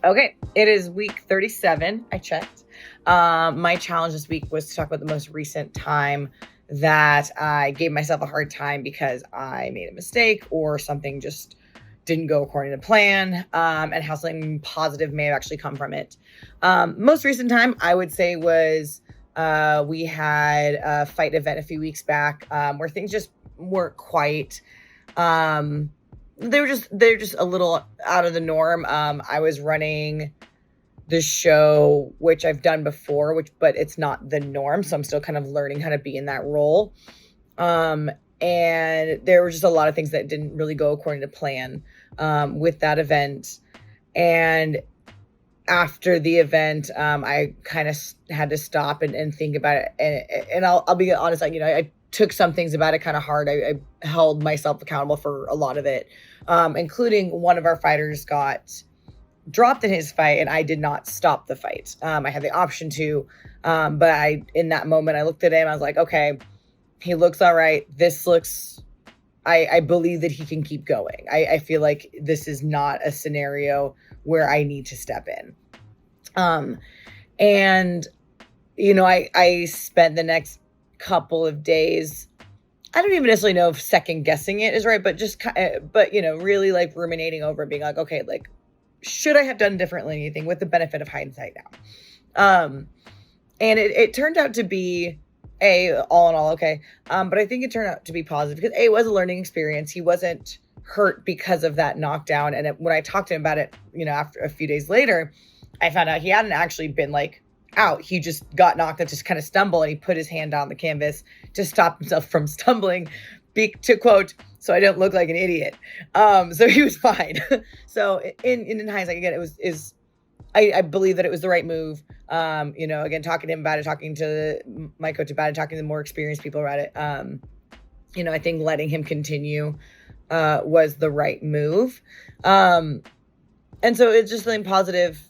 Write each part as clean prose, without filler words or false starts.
Okay, it is week 37. I checked. My challenge this week was to talk about the most recent time that I gave myself a hard time because I made a mistake or something just didn't go according to plan, and how something positive may have actually come from it. Most recent time, I would say, was we had a fight event a few weeks back where things just weren't quite. Um, they're just a little out of the norm. I was running the show, which I've done before, but it's not the norm, so I'm still kind of learning how to be in that role. Um, and there were just a lot of things that didn't really go according to plan with that event. And after the event, I kind of had to stop and think about it. And I'll be honest, like, I took some things about it kind of hard. I held myself accountable for a lot of it, including one of our fighters got dropped in his fight, and I did not stop the fight. I had the option to, but in that moment, I looked at him. I was like, okay, he looks all right. This looks. I believe that he can keep going. I feel like this is not a scenario where I need to step in. Um, and I spent the next couple of days. I don't even necessarily know if second guessing it is right, but really like ruminating over it, being like, okay, like, should I have done differently anything with the benefit of hindsight now? And it turned out to be all in all okay. But I think it turned out to be positive because it was a learning experience. He wasn't hurt because of that knockdown. And when I talked to him about it, after a few days later, I found out he hadn't actually been like out. He just got knocked out, just kind of stumbled, and he put his hand on the canvas to stop himself from stumbling, to quote, so I don't look like an idiot. So he was fine. So in hindsight, again, I believe that it was the right move. Again, talking to him about it, talking to my coach about it, talking to more experienced people about it. I think letting him continue was the right move. And so it's just something positive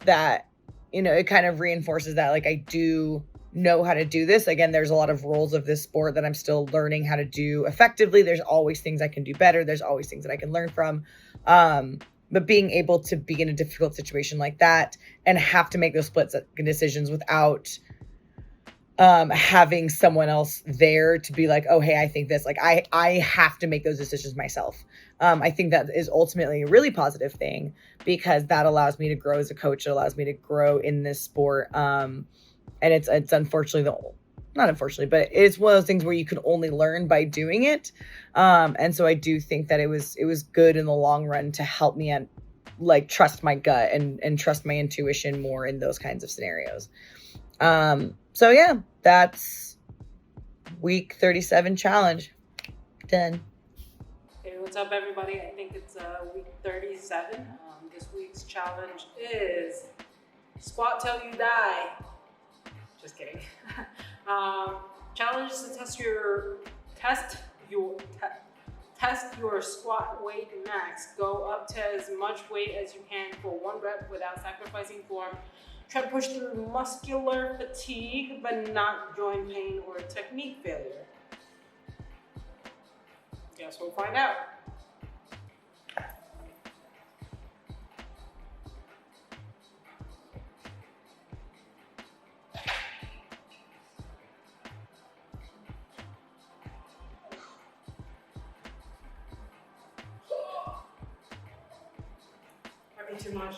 that, it kind of reinforces that, like, I do know how to do this. Again, there's a lot of roles of this sport that I'm still learning how to do effectively. There's always things I can do better. There's always things that I can learn from. But being able to be in a difficult situation like that and have to make those split decisions without having someone else there to be like, oh, hey, I think this, like, I have to make those decisions myself. I think that is ultimately a really positive thing because that allows me to grow as a coach. It allows me to grow in this sport. And it's unfortunately not unfortunately, but it's one of those things where you can only learn by doing it. And so I do think that it was good in the long run to help me trust my gut and trust my intuition more in those kinds of scenarios. So yeah, that's week 37 challenge. Done. Hey, what's up, everybody? I think it's week 37. This week's challenge is squat till you die. Just kidding. Challenge is to test your squat weight max. Go up to as much weight as you can for 1 rep without sacrificing form. Try to push through muscular fatigue, but not joint pain or technique failure. Guess we'll find out. Might be too much.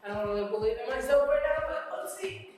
I don't really believe in myself right now, but let's see.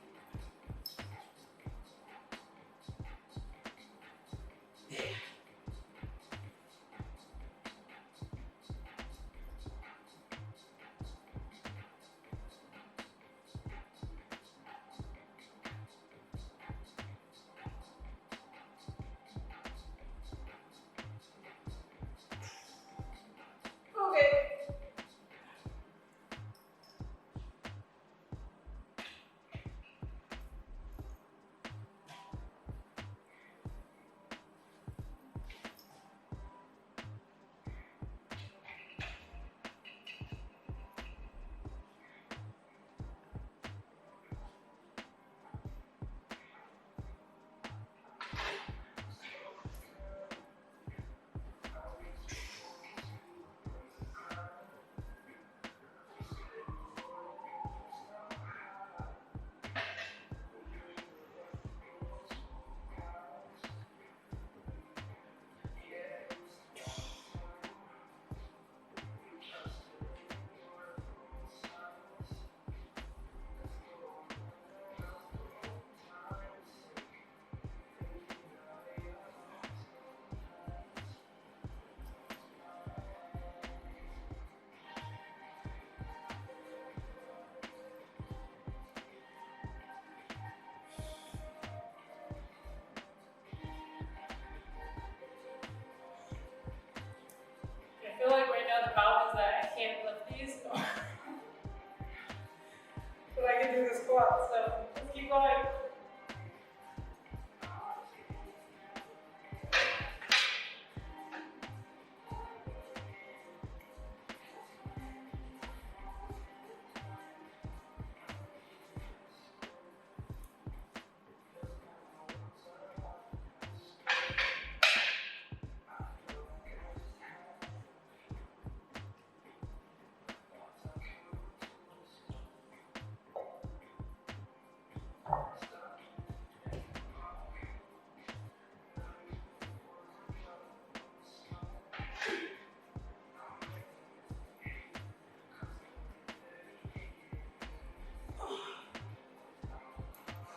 do the squat, so let's keep going.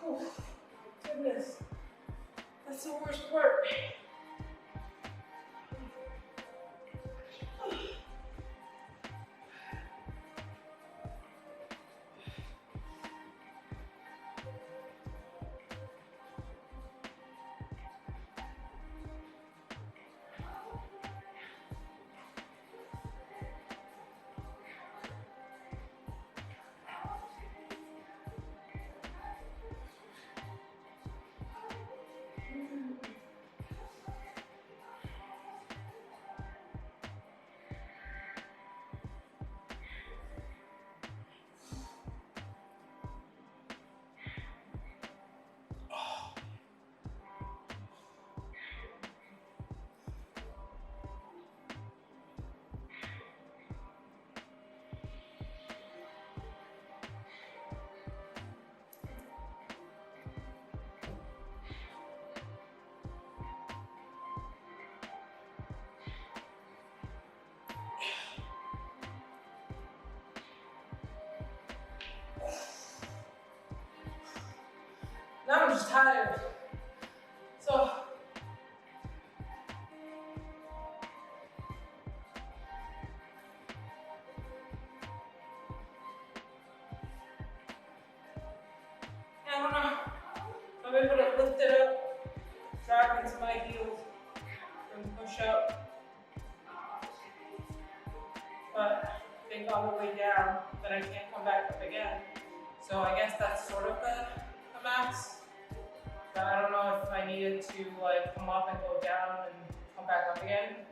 Oh, my goodness. That's the worst part. Now I'm just tired. So, I don't know. I'm able to lift it up, drag into my heels, and push up. But I think on the way down, that I can't come back up again. So I guess that's sort of the max. But I don't know if I needed to like come up and go down and come back up again.